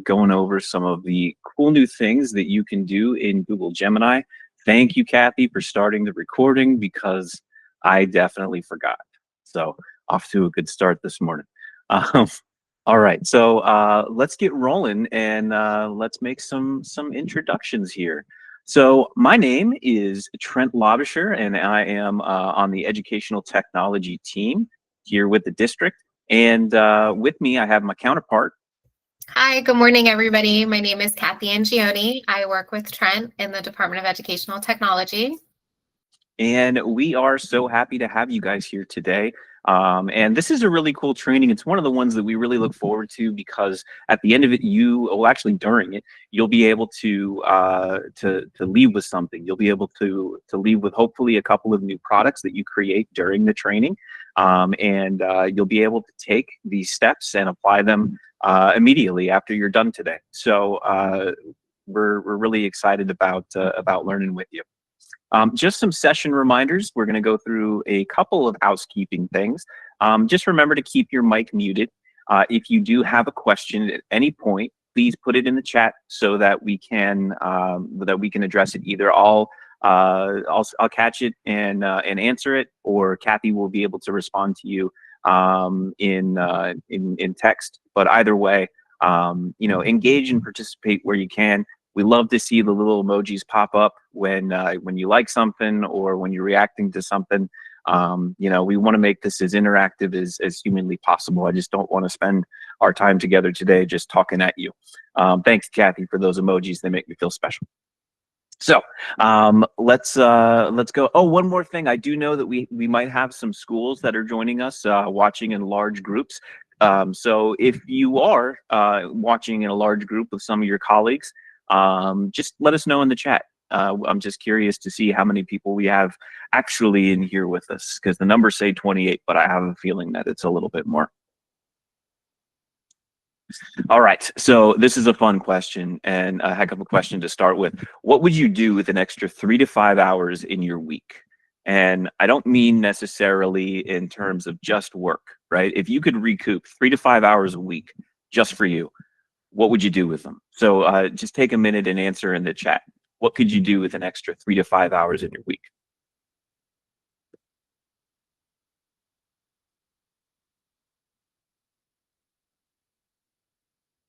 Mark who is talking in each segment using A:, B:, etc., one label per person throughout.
A: going over some of the cool new things that you can do in Google Gemini. Thank you, Kathy, for starting the recording because I definitely forgot. So off to a good start this morning. Um, all right, so let's get rolling and let's make some introductions here. So my name is Trent Labisher, and I am on the educational technology team here with the district. And with me, I have my counterpart.
B: Hi, good morning, everybody. My name is Kathy Angioni. I work with Trent in the Department of Educational Technology.
A: And we are so happy to have you guys here today. And this is a really cool training. It's one of the ones that we really look forward to because at the end of it, actually during it, you'll be able to leave with something. You'll be able to leave with hopefully a couple of new products that you create during the training. And you'll be able to take these steps and apply them immediately after you're done today. So we're really excited about learning with you. Just some session reminders. We're going to go through a couple of housekeeping things. Just remember to keep your mic muted. If you do have a question at any point, please put it in the chat so that we can address it. Either I'll catch it and answer it, or Kathy will be able to respond to you in text. But either way, engage and participate where you can. We love to see the little emojis pop up when you like something or when you're reacting to something. We want to make this as interactive as humanly possible. I just don't want to spend our time together today just talking at you. Thanks, Kathy, for those emojis. They make me feel special. So let's go. Oh, one more thing. I do know that we might have some schools that are joining us, watching in large groups. So if you are watching in a large group with some of your colleagues, just let us know in the chat. I'm just curious to see how many people we have actually in here with us, because the numbers say 28, but I have a feeling that it's a little bit more. All right, so this is a fun question and a heck of a question to start with. What would you do with an extra 3 to 5 hours in your week? And I don't mean necessarily in terms of just work, right? If you could recoup 3 to 5 hours a week just for you, what would you do with them? So just take a minute and answer in the chat. What could you do with an extra 3 to 5 hours in your week?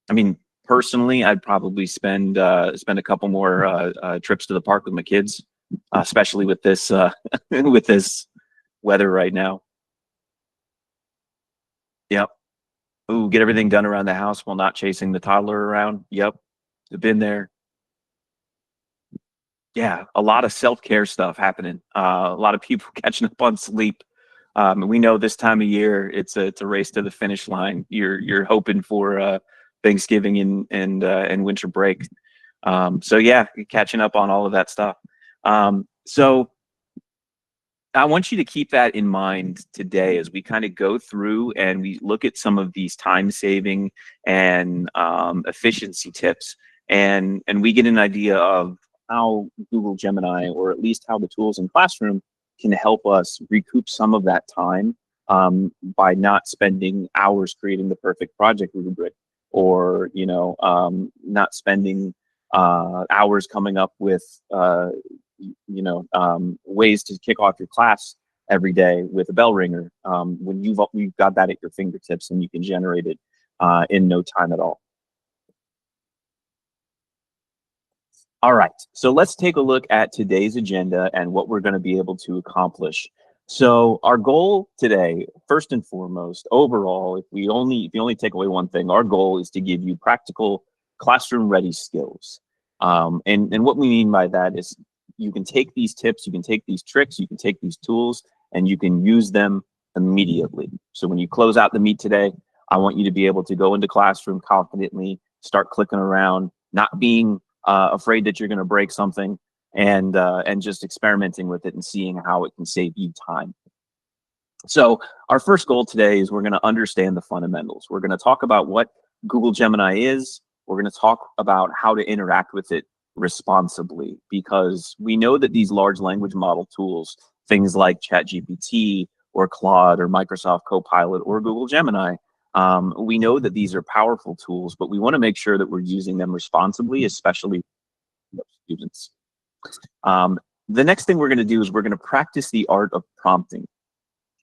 A: I mean, personally, I'd probably spend a couple more trips to the park with my kids, especially with this with this weather right now. Yep. Ooh, get everything done around the house while not chasing the toddler around. Yep, I've been there. Yeah, a lot of self-care stuff happening. A lot of people catching up on sleep. We know this time of year it's a race to the finish line. You're hoping for Thanksgiving and winter break. So yeah, catching up on all of that stuff. So I want you to keep that in mind today as we kind of go through and we look at some of these time-saving and efficiency tips, and we get an idea of how Google Gemini, or at least how the tools in Classroom, can help us recoup some of that time by not spending hours creating the perfect project rubric, or not spending hours coming up with ways to kick off your class every day with a bell ringer, when you've got that at your fingertips and you can generate it in no time at all. All right, so let's take a look at today's agenda and what we're going to be able to accomplish. So our goal today, first and foremost, overall, if you only take away one thing, our goal is to give you practical classroom-ready skills. And what we mean by that is you can take these tips, you can take these tricks, you can take these tools, and you can use them immediately. So when you close out the meet today, I want you to be able to go into Classroom confidently, start clicking around, not being afraid that you're going to break something, and just experimenting with it and seeing how it can save you time. So our first goal today is we're going to understand the fundamentals. We're going to talk about what Google Gemini is. We're going to talk about how to interact with it responsibly, because we know that these large language model tools, things like ChatGPT or Claude or Microsoft Copilot or Google Gemini, We know that these are powerful tools, but we want to make sure that we're using them responsibly, especially for students. The next thing we're going to do is we're going to practice the art of prompting,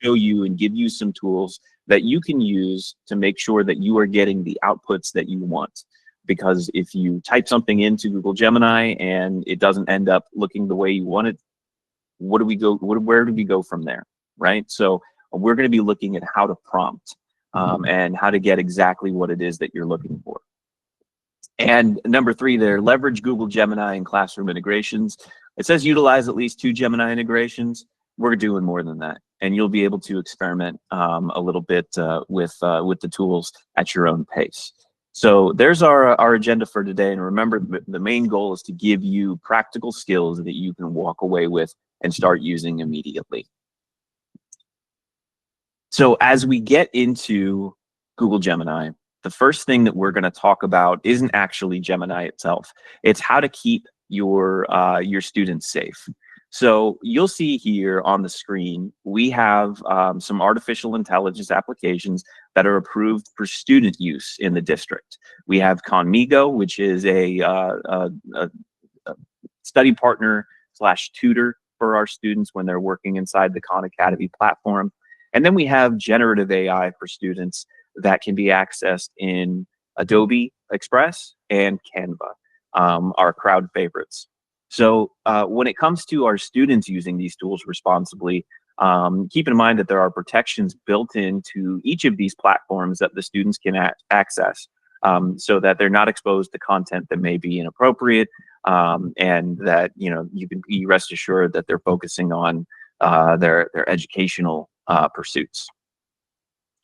A: show you and give you some tools that you can use to make sure that you are getting the outputs that you want. Because if you type something into Google Gemini and it doesn't end up looking the way you want it, where do we go from there, right? So we're going to be looking at how to prompt and how to get exactly what it is that you're looking for. And number 3 there, leverage Google Gemini and classroom integrations. It says utilize at least 2 Gemini integrations. We're doing more than that, and you'll be able to experiment a little bit with the tools at your own pace. So there's our agenda for today. And remember, the main goal is to give you practical skills that you can walk away with and start using immediately. So as we get into Google Gemini, the first thing that we're going to talk about isn't actually Gemini itself. It's how to keep your students safe. So you'll see here on the screen, we have some artificial intelligence applications that are approved for student use in the district. We have Conmigo, which is a study partner / tutor for our students when they're working inside the Khan Academy platform. And then we have generative AI for students that can be accessed in Adobe Express and Canva, our crowd favorites. So when it comes to our students using these tools responsibly, keep in mind that there are protections built into each of these platforms that the students can access, so that they're not exposed to content that may be inappropriate, and that you can be rest assured that they're focusing on their educational pursuits.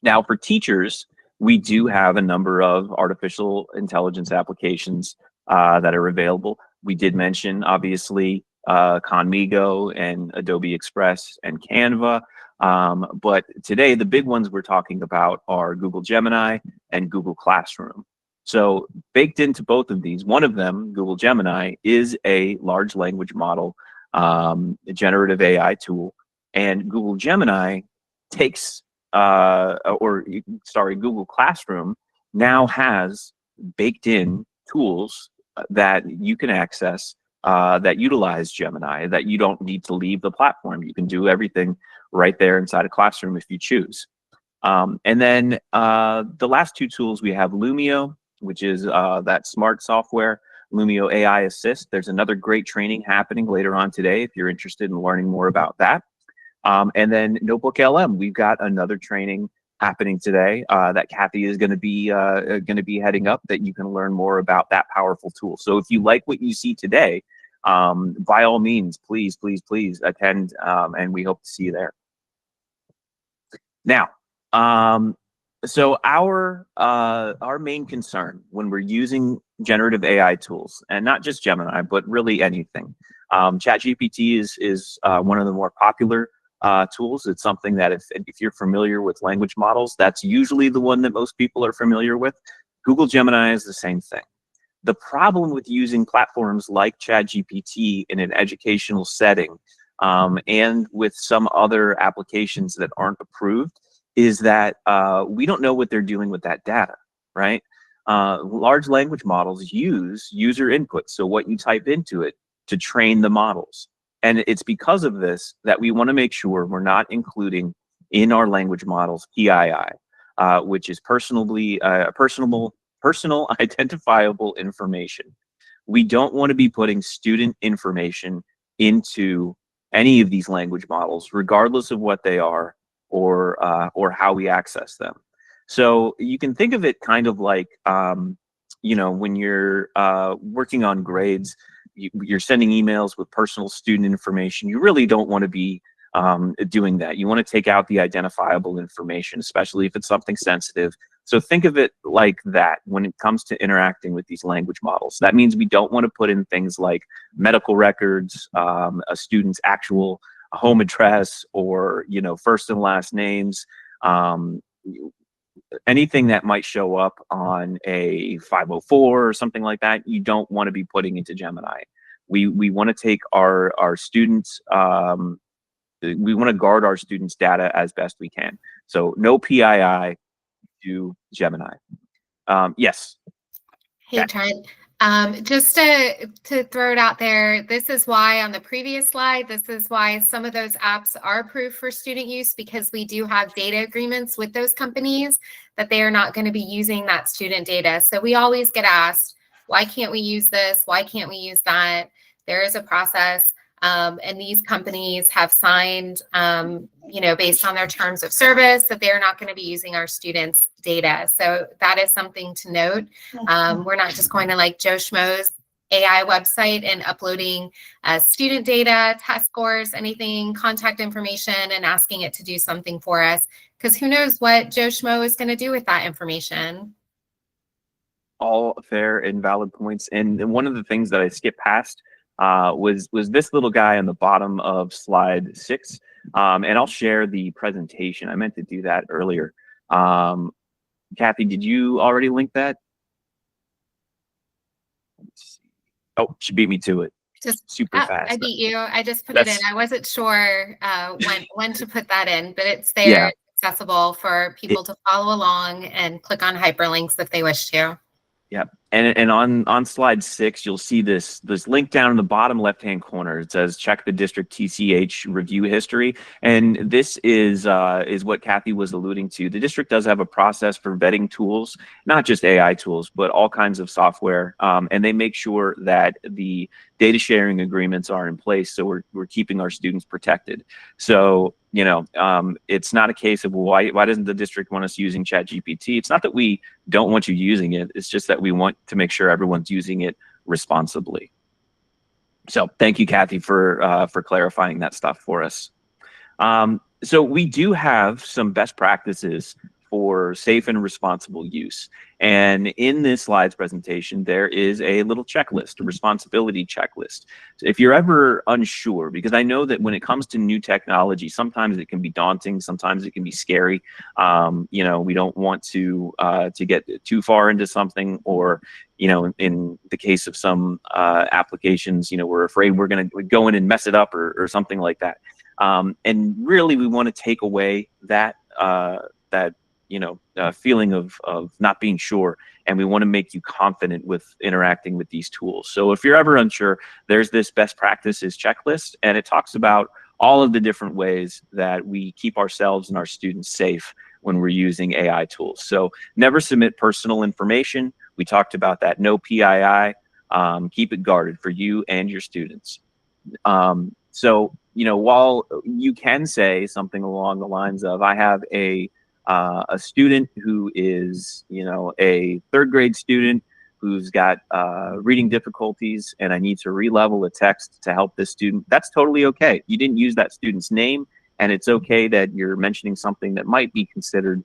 A: Now, for teachers, we do have a number of artificial intelligence applications that are available. We did mention, obviously, Conmigo and Adobe Express and Canva. But today, the big ones we're talking about are Google Gemini and Google Classroom. So baked into both of these, one of them, Google Gemini, is a large language model, generative AI tool. And Google Gemini takes, Google Classroom now has baked in tools that you can access that utilize Gemini, that you don't need to leave the platform. You can do everything right there inside a Classroom if you choose. And then the last 2 tools, we have Lumio, which is that smart software, Lumio AI Assist. There's another great training happening later on today if you're interested in learning more about that. And then Notebook LM, we've got another training happening today that Kathy is going to be heading up, that you can learn more about that powerful tool. So if you like what you see today, by all means, please attend, and we hope to see you there. Now, so our main concern when we're using generative AI tools, and not just Gemini, but really anything, ChatGPT is one of the more popular tools. It's something that if you're familiar with language models, that's usually the one that most people are familiar with. Google Gemini is the same thing. The problem with using platforms like ChatGPT in an educational setting, and with some other applications that aren't approved, is that we don't know what they're doing with that data, right? Large language models use user input, so what you type into it, to train the models. And it's because of this that we want to make sure we're not including in our language models PII, which is personal identifiable information. We don't want to be putting student information into any of these language models, regardless of what they are or how we access them. So you can think of it kind of like, when you're working on grades, you're sending emails with personal student information. You really don't want to be doing that. You want to take out the identifiable information, especially if it's something sensitive. So think of it like that when it comes to interacting with these language models. That means we don't want to put in things like medical records, a student's actual home address, or first and last names, anything that might show up on a 504 or something like that. You don't want to be putting into Gemini. We want to take our students, we want to guard our students' data as best we can. So no PII, to Gemini. Yes.
B: Hey, Trent. Just to throw it out there, this is why on the previous slide, this is why some of those apps are approved for student use, because we do have data agreements with those companies that they are not going to be using that student data. So we always get asked, why can't we use this? Why can't we use that? There is a process. And these companies have signed, based on their terms of service, that they're not going to be using our students' data. So that is something to note. We're not just going to like Joe Schmo's AI website and uploading student data, test scores, anything, contact information, and asking it to do something for us. Because who knows what Joe Schmo is going to do with that information.
A: All fair and valid points. And one of the things that I skipped past was this little guy on the bottom of slide 6. And I'll share the presentation. I meant to do that earlier. Kathy, did you already link that? Let's see. Oh, she beat me to it.
B: Just
A: super fast.
B: I beat you. I just put it in. I wasn't sure when to put that in, but it's there.
A: Yeah.
B: It's accessible for people to follow along and click on hyperlinks if they wish to.
A: Yeah, and on slide 6, you'll see this link down in the bottom left-hand corner. It says check the district TCH review history, and this is what Kathy was alluding to. The district does have a process for vetting tools, not just AI tools, but all kinds of software, and they make sure that the data sharing agreements are in place, so we're keeping our students protected. So it's not a case of, well, why doesn't the district want us using ChatGPT? It's not that we don't want you using it. It's just that we want to make sure everyone's using it responsibly. So thank you, Kathy, for clarifying that stuff for us. So we do have some best practices for safe and responsible use. And in this slides presentation, there is a little checklist, a responsibility checklist. So if you're ever unsure, because I know that when it comes to new technology, sometimes it can be daunting, sometimes it can be scary. We don't want to get too far into something, or in the case of some applications, we're afraid we're going to go in and mess it up or something like that. And really, we want to take away that feeling of not being sure, and we want to make you confident with interacting with these tools. So if you're ever unsure, there's this best practices checklist, and it talks about all of the different ways that we keep ourselves and our students safe when we're using AI tools. So never submit personal information. We talked about that. No PII. Keep it guarded for you and your students. So while you can say something along the lines of, I have a student who is, a third grade student who's got reading difficulties, and I need to re-level a text to help this student, that's totally okay. You didn't use that student's name, and it's okay that you're mentioning something that might be considered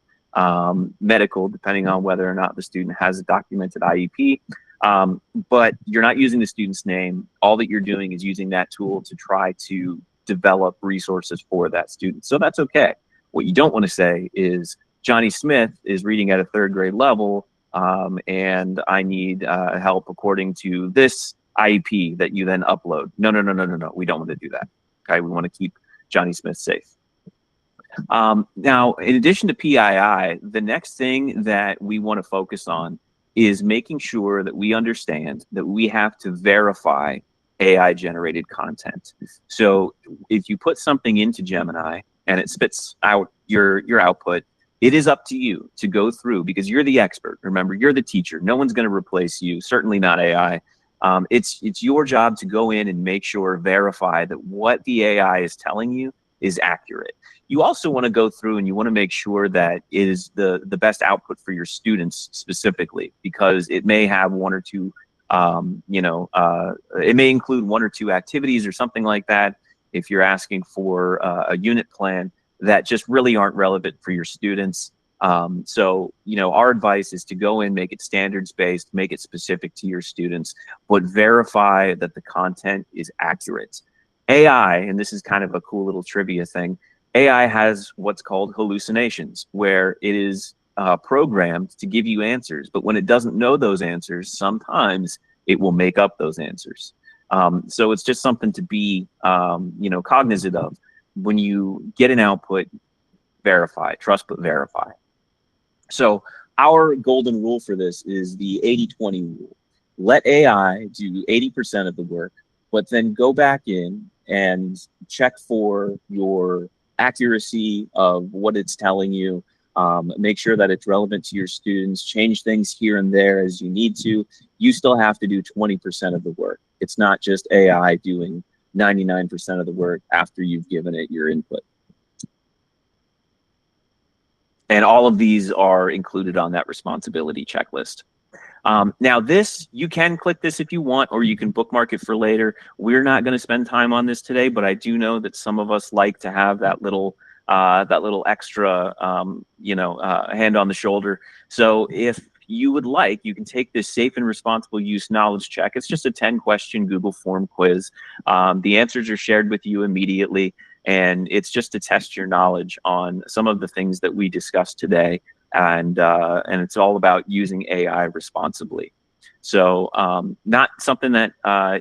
A: medical, depending on whether or not the student has a documented IEP. But you're not using the student's name. All that you're doing is using that tool to try to develop resources for that student. So that's okay. What you don't want to say is, Johnny Smith is reading at a third grade level, and I need help according to this IEP that you then upload. No. We don't want to do that. Okay, we want to keep Johnny Smith safe. Now, in addition to PII, the next thing that we want to focus on is making sure that we understand that we have to verify AI generated content. So if you put something into Gemini and it spits out your output, it is up to you to go through, because you're the expert. Remember, you're the teacher. No one's going to replace you, certainly not AI. It's your job to go in and make sure, verify that what the AI is telling you is accurate. You also want to go through and you want to make sure that it is the best output for your students specifically, because it may have one or two, it may include one or two activities or something like that, if you're asking for a unit plan, that just really aren't relevant for your students. So, our advice is to go in, make it standards-based, make it specific to your students, but verify that the content is accurate. AI, and this is kind of a cool little trivia thing, AI has what's called hallucinations, where it is programmed to give you answers, but when it doesn't know those answers, sometimes it will make up those answers. So it's just something to be, cognizant of. When you get an output, verify, trust but verify. So our golden rule for this is the 80-20 rule. Let AI do 80% of the work, but then go back in and check for your accuracy of what it's telling you. Make sure that it's relevant to your students, change things here and there as you need to. You still have to do 20% of the work. It's not just AI doing 99% of the work after you've given it your input. And all of these are included on that responsibility checklist. Now this, you can click this if you want, or you can bookmark it for later. We're not going to spend time on this today, but I do know that some of us like to have that little extra, hand on the shoulder. So if you would like, you can take this safe and responsible use knowledge check. It's just a 10-question Google form quiz. The answers are shared with you immediately, and it's just to test your knowledge on some of the things that we discussed today. And it's all about using AI responsibly. So not something that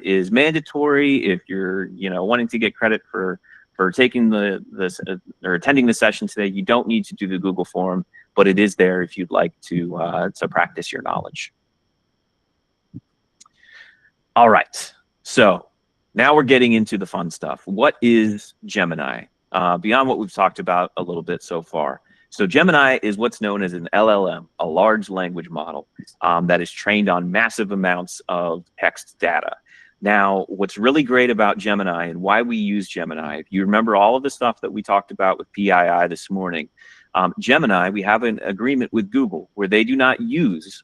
A: is mandatory. If you're wanting to get credit for taking or attending the session today, you don't need to do the Google form, but it is there if you'd like to practice your knowledge. All right, so now we're getting into the fun stuff. What is Gemini? Beyond what we've talked about a little bit so far. So Gemini is what's known as an LLM, a large language model that is trained on massive amounts of text data. Now, what's really great about Gemini and why we use Gemini, if you remember all of the stuff that we talked about with PII this morning, Gemini, we have an agreement with Google where they do not use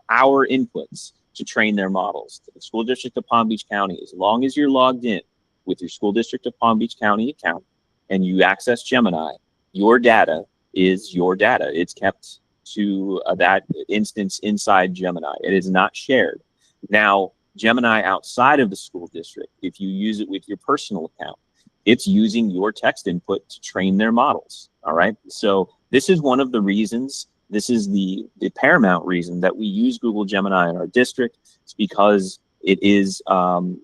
A: our inputs to train their models. The School District of Palm Beach County, as long as you're logged in with your School District of Palm Beach County account and you access Gemini, your data is your data. It's kept to that instance inside Gemini. It is not shared. Now, Gemini outside of the school district, if you use it with your personal account, it's using your text input to train their models. All right. So this is one of the reasons, this is the paramount reason that we use Google Gemini in our district. It's because it is,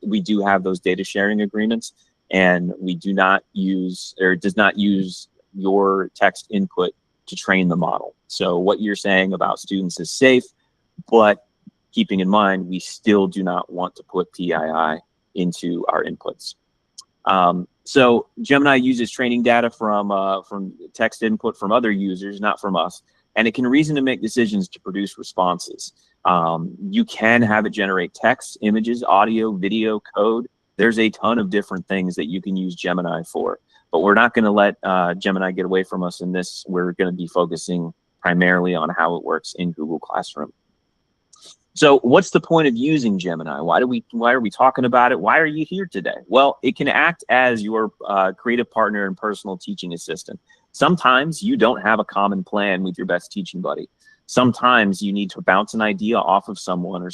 A: we do have those data sharing agreements, and we do not use, or it does not use your text input to train the model. So what you're saying about students is safe, but keeping in mind, we still do not want to put PII into our inputs. So Gemini uses training data from text input from other users, not from us, and it can reason to make decisions to produce responses. You can have it generate text, images, audio, video, code. There's a ton of different things that you can use Gemini for. But we're not going to let Gemini get away from us in this. We're going to be focusing primarily on how it works in Google Classroom. So what's the point of using Gemini? Why are we talking about it? Why are you here today? Well, it can act as your creative partner and personal teaching assistant. Sometimes you don't have a common plan with your best teaching buddy. Sometimes you need to bounce an idea off of someone, or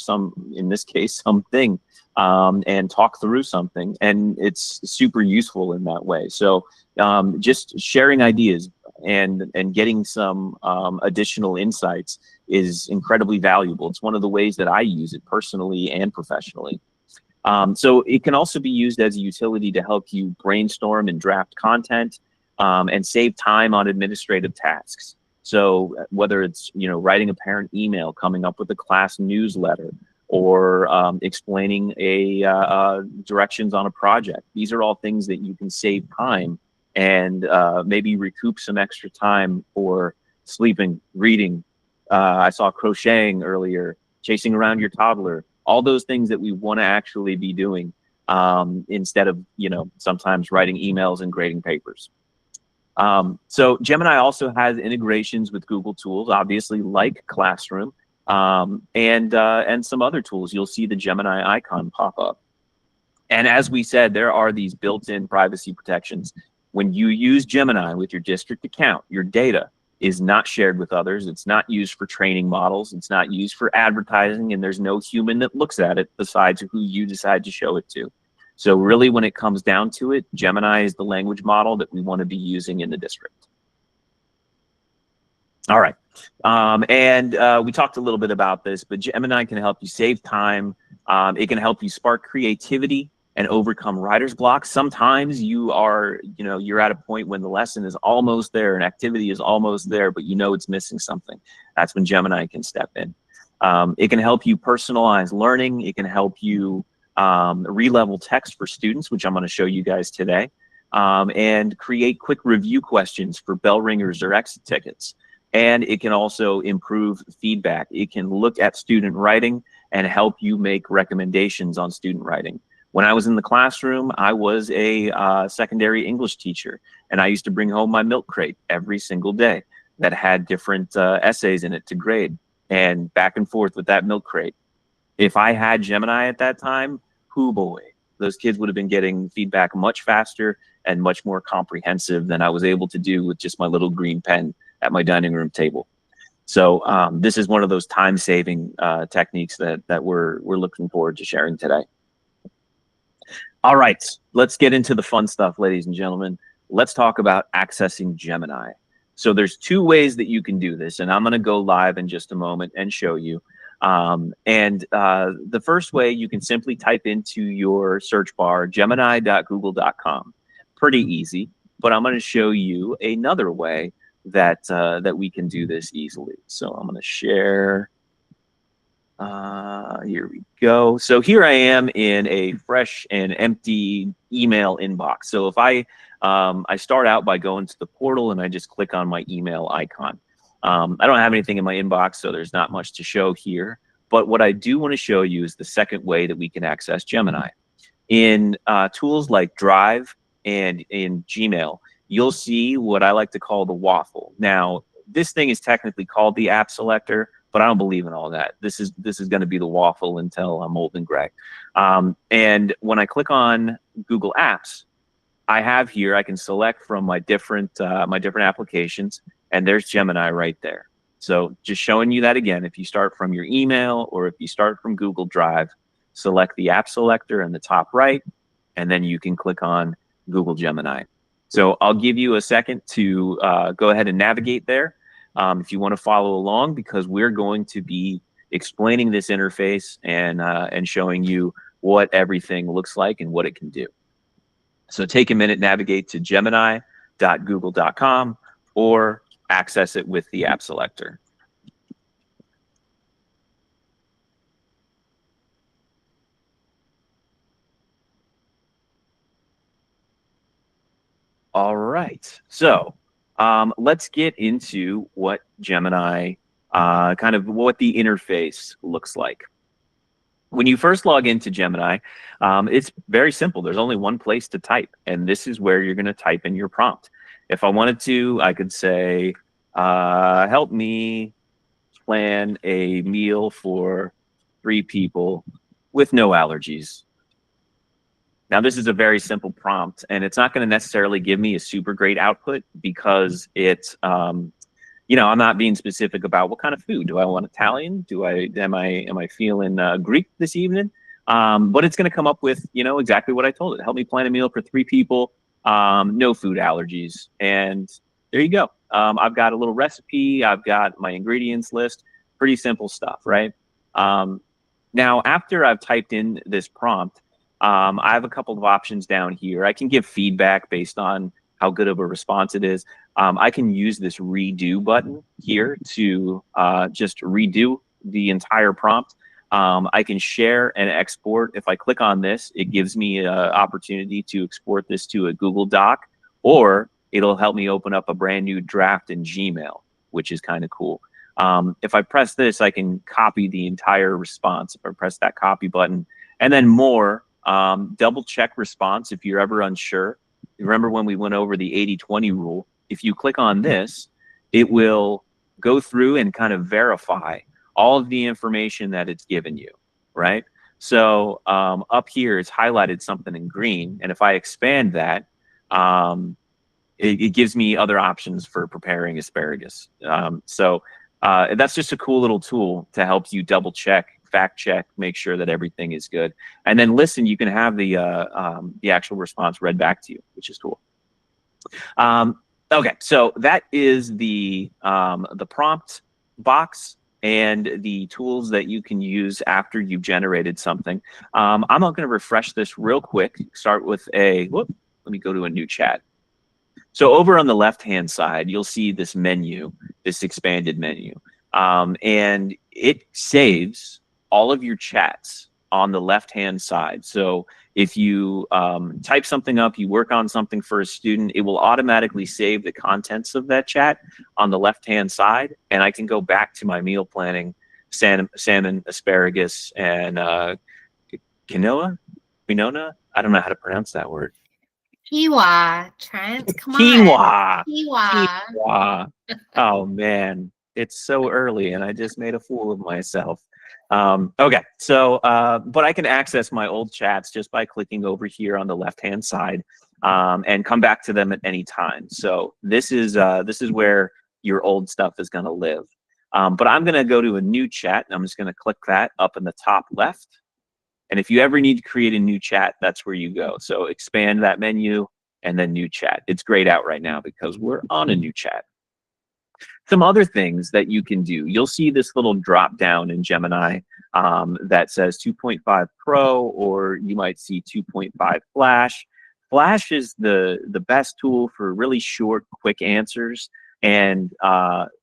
A: in this case, something, and talk through something, and it's super useful in that way. So just sharing ideas and getting some additional insights is incredibly valuable. It's one of the ways that I use it personally and professionally. So it can also be used as a utility to help you brainstorm and draft content, and save time on administrative tasks. So whether it's writing a parent email, coming up with a class newsletter, or explaining directions on a project, these are all things that you can save time and maybe recoup some extra time for sleeping, reading. I saw crocheting earlier, chasing around your toddler, all those things that we want to actually be doing instead of sometimes writing emails and grading papers. So Gemini also has integrations with Google tools, obviously, like Classroom, and some other tools. You'll see the Gemini icon pop up. And as we said, there are these built-in privacy protections. When you use Gemini with your district account, your data is not shared with others. It's not used for training models. It's not used for advertising, and there's no human that looks at it besides who you decide to show it to. So really, when it comes down to it, Gemini is the language model that we want to be using in the district. All right. We talked a little bit about this, but Gemini can help you save time. It can help you spark creativity and overcome writer's block. Sometimes you're at a point when the lesson is almost there, an activity is almost there, but you know it's missing something. That's when Gemini can step in. It can help you personalize learning. It can help you re-level text for students, which I'm going to show you guys today, and create quick review questions for bell ringers or exit tickets. And it can also improve feedback. It can look at student writing and help you make recommendations on student writing. When I was in the classroom, I was a secondary English teacher, and I used to bring home my milk crate every single day that had different essays in it to grade, and back and forth with that milk crate. If I had Gemini at that time, hoo boy, those kids would have been getting feedback much faster and much more comprehensive than I was able to do with just my little green pen at my dining room table. So this is one of those time-saving techniques that we're looking forward to sharing today. All right, let's get into the fun stuff, ladies and gentlemen. Let's talk about accessing Gemini. So there's two ways that you can do this, and I'm going to go live in just a moment and show you. The first way, you can simply type into your search bar gemini.google.com. Pretty easy, but I'm going to show you another way that we can do this easily. So I'm going to share. Here we go. So here I am in a fresh and empty email inbox. So if I start out by going to the portal and I just click on my email icon. I don't have anything in my inbox, so there's not much to show here. But what I do want to show you is the second way that we can access Gemini. In tools like Drive and in Gmail, you'll see what I like to call the waffle. Now, this thing is technically called the app selector, but I don't believe in all that. This is going to be the waffle until I'm old and gray. And when I click on Google Apps, I have here, I can select from my different applications, and there's Gemini right there. So just showing you that again, if you start from your email or if you start from Google Drive, select the app selector in the top right, and then you can click on Google Gemini. So I'll give you a second to go ahead and navigate there. If you want to follow along, because we're going to be explaining this interface and showing you what everything looks like and what it can do. So take a minute, navigate to gemini.google.com or access it with the app selector. All right, so let's get into what Gemini, kind of what the interface looks like. When you first log into Gemini, it's very simple. There's only one place to type, and this is where you're going to type in your prompt. If I wanted to, I could say, help me plan a meal for 3 people with no allergies. Now, this is a very simple prompt, and it's not going to necessarily give me a super great output because it's, I'm not being specific about what kind of food. Do I want Italian? Am I feeling Greek this evening? But it's going to come up with, exactly what I told it. Help me plan a meal for 3 people, no food allergies. And there you go. I've got a little recipe. I've got my ingredients list. Pretty simple stuff, right? Now, after I've typed in this prompt, I have a couple of options down here. I can give feedback based on how good of a response it is. I can use this redo button here to just redo the entire prompt. I can share and export. If I click on this, it gives me an opportunity to export this to a Google Doc, or it'll help me open up a brand new draft in Gmail, which is kind of cool. If I press this, I can copy the entire response. If I press that copy button, and then more, double check response if you're ever unsure. Remember when we went over the 80-20 rule? If you click on this, it will go through and kind of verify all of the information that it's given you, right? So up here, it's highlighted something in green. And if I expand that, it gives me other options for preparing asparagus. So that's just a cool little tool to help you double check, fact check, make sure that everything is good. And then listen, you can have the actual response read back to you, which is cool. Okay, so that is the prompt box. and the tools that you can use after you've generated something. I'm not going to refresh this real quick. Start with let me go to a new chat. So over on the left-hand side, you'll see this menu, this expanded menu, and it saves all of your chats on the left-hand side. So if you type something up, you work on something for a student, it will automatically save the contents of that chat on the left-hand side, and I can go back to my meal planning, salmon, asparagus, and quinoa. I don't know how to pronounce that word.
B: Quinoa, Trent, come
A: Quinoa.
B: on. Quinoa.
A: Quinoa. Oh man, it's so early and I just made a fool of myself. Okay, so but I can access my old chats just by clicking over here on the left-hand side and come back to them at any time. So this is where your old stuff is going to live. But I'm going to go to a new chat, and I'm just going to click that up in the top left. And if you ever need to create a new chat, that's where you go. So expand that menu and then new chat. It's grayed out right now because we're on a new chat. Some other things that you can do. You'll see this little drop down in Gemini that says 2.5 Pro, or you might see 2.5 Flash. Flash is the best tool for really short, quick answers. And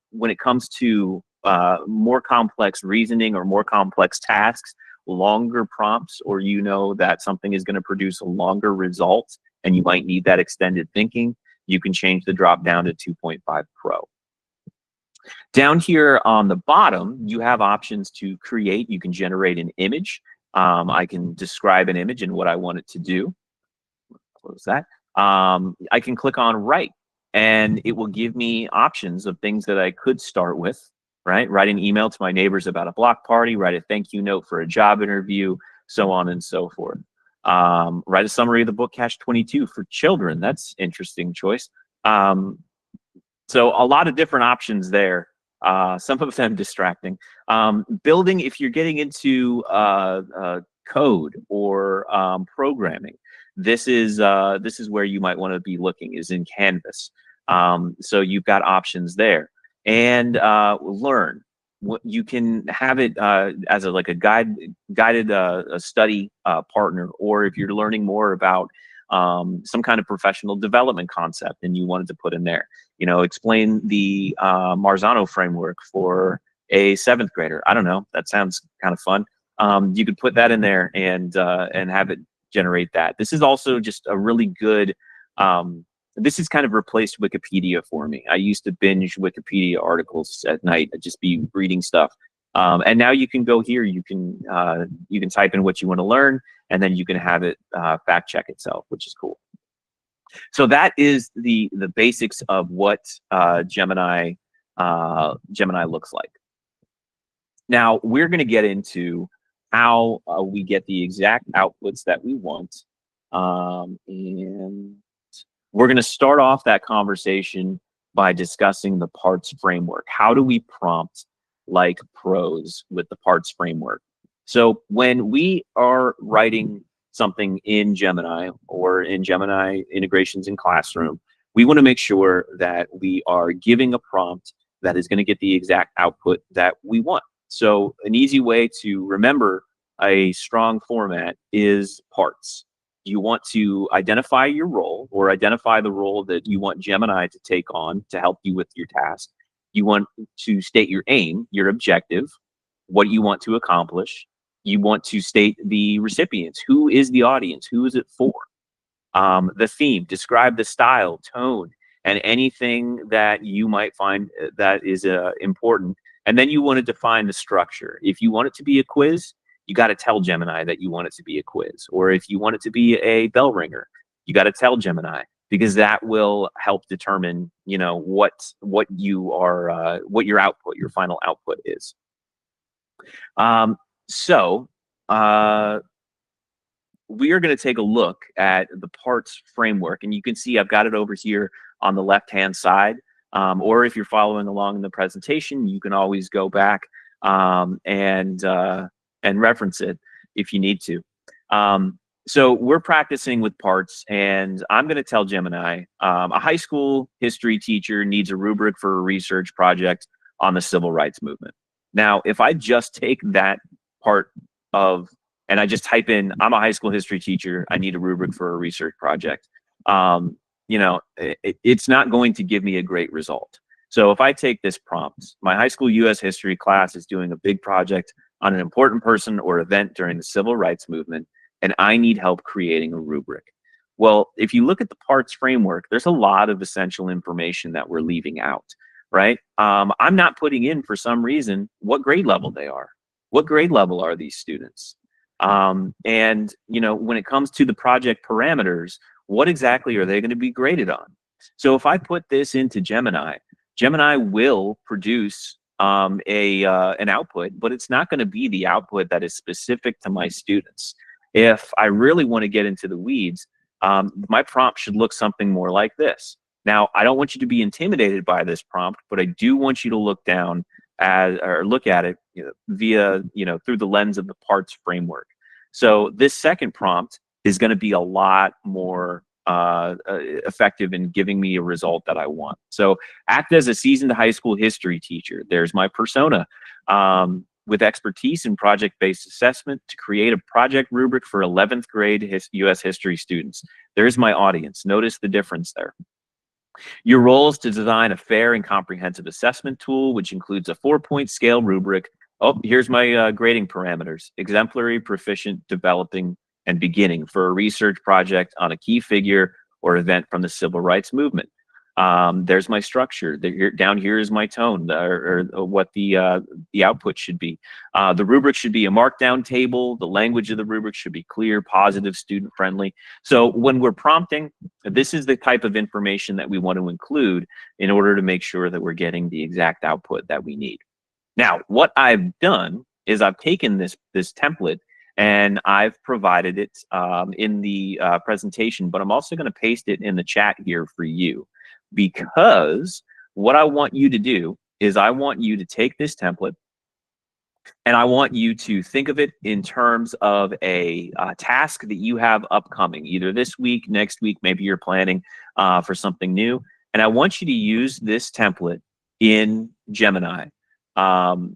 A: when it comes to more complex reasoning or more complex tasks, longer prompts, or you know that something is going to produce a longer result and you might need that extended thinking, you can change the drop down to 2.5 Pro. Down here on the bottom, you have options to create. You can generate an image. I can describe an image and what I want it to do. Close that. I can click on write, and it will give me options of things that I could start with. Right? Write an email to my neighbors about a block party, write a thank you note for a job interview, so on and so forth. Write a summary of the book Catch-22 for children. That's interesting choice. So a lot of different options there. Some of them distracting. Building, if you're getting into code or programming, this is where you might want to be looking, is in Canvas. So you've got options there. And learn. You can have it as a guided study partner, or if you're learning more about some kind of professional development concept and you wanted to put in there, explain the Marzano framework for a 7th grader. I don't know. That sounds kind of fun. You could put that in there and have it generate that. This is also just a really good. This has kind of replaced Wikipedia for me. I used to binge Wikipedia articles at night. I'd just be reading stuff. And now you can go here, you can type in what you want to learn, and then you can have it fact check itself, which is cool. So that is the basics of what Gemini looks like. Now we're going to get into how we get the exact outputs that we want. And we're going to start off that conversation by discussing the parts framework. How do we prompt like pros with the parts framework? So when we are writing something in Gemini or in Gemini integrations in Classroom, we want to make sure that we are giving a prompt that is going to get the exact output that we want. So an easy way to remember a strong format is parts. You want to identify your role, or identify the role that you want Gemini to take on to help you with your task. You want to state your aim, your objective, what you want to accomplish. You want to state the recipients. Who is the audience? Who is it for? The theme, describe the style, tone, and anything that you might find that is important. And then you want to define the structure. If you want it to be a quiz, you got to tell Gemini that you want it to be a quiz. Or if you want it to be a bell ringer, you got to tell Gemini, because that will help determine, what you are, what your output, your final output is. We are going to take a look at the parts framework, and you can see I've got it over here on the left-hand side. Or if you're following along in the presentation, you can always go back and reference it if you need to. So we're practicing with parts, and I'm going to tell Gemini, a high school history teacher needs a rubric for a research project on the civil rights movement. Now, if I just take that part of, and I just type in, I'm a high school history teacher, I need a rubric for a research project, it's not going to give me a great result. So if I take this prompt, my high school US history class is doing a big project on an important person or event during the civil rights movement, and I need help creating a rubric. Well, if you look at the parts framework, there's a lot of essential information that we're leaving out, right? I'm not putting in, for some reason, what grade level they are. What grade level are these students? And when it comes to the project parameters, what exactly are they going to be graded on? So if I put this into Gemini, Gemini will produce an output, but it's not going to be the output that is specific to my students. If I really want to get into the weeds, my prompt should look something more like this. Now, I don't want you to be intimidated by this prompt, but I do want you to look down or look at it via, through the lens of the parts framework. So this second prompt is going to be a lot more effective in giving me a result that I want. So act as a seasoned high school history teacher. There's my persona. With expertise in project-based assessment to create a project rubric for 11th grade US history students. There's my audience. Notice the difference there. Your role is to design a fair and comprehensive assessment tool, which includes a 4-point scale rubric. Oh, here's my grading parameters: exemplary, proficient, developing, and beginning for a research project on a key figure or event from the civil rights movement. There's my structure. Down here is my tone, or what the output should be. The rubric should be a markdown table. The language of the rubric should be clear, positive, student friendly. So when we're prompting, this is the type of information that we want to include in order to make sure that we're getting the exact output that we need. Now, what I've done is I've taken this template and I've provided it in the presentation, but I'm also going to paste it in the chat here for you, because what I want you to do is I want you to take this template and I want you to think of it in terms of a task that you have upcoming, either this week, next week, maybe you're planning for something new. And I want you to use this template in Gemini.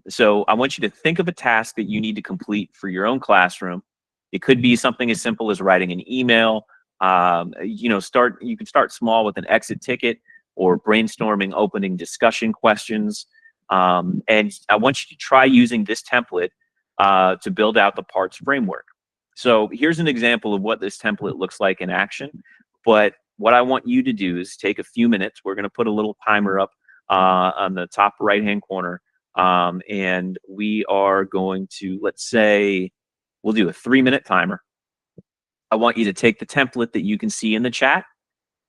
A: So I want you to think of a task that you need to complete for your own classroom. It could be something as simple as writing an email. You can start small with an exit ticket or brainstorming opening discussion questions. And I want you to try using this template to build out the parts framework. So here's an example of what this template looks like in action. But what I want you to do is take a few minutes. We're going to put a little timer up on the top right-hand corner. And we are going to, let's say, we'll do a 3-minute timer. I want you to take the template that you can see in the chat,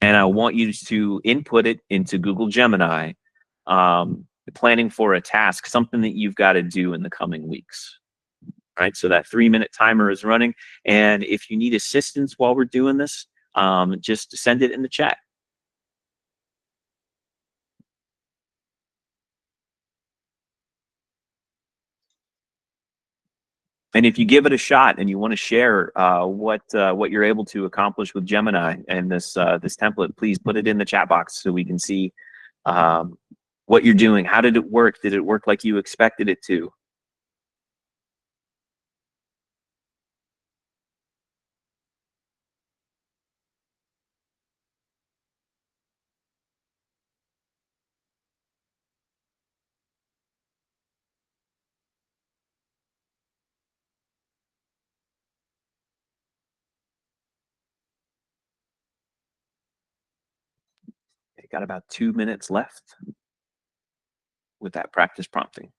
A: and I want you to input it into Google Gemini, planning for a task, something that you've got to do in the coming weeks. All right, so that 3-minute timer is running, and if you need assistance while we're doing this, just send it in the chat. And if you give it a shot and you want to share what you're able to accomplish with Gemini and this template, please put it in the chat box so we can see what you're doing. How did it work? Did it work like you expected it to? Okay, got about 2 minutes left with that practice prompting.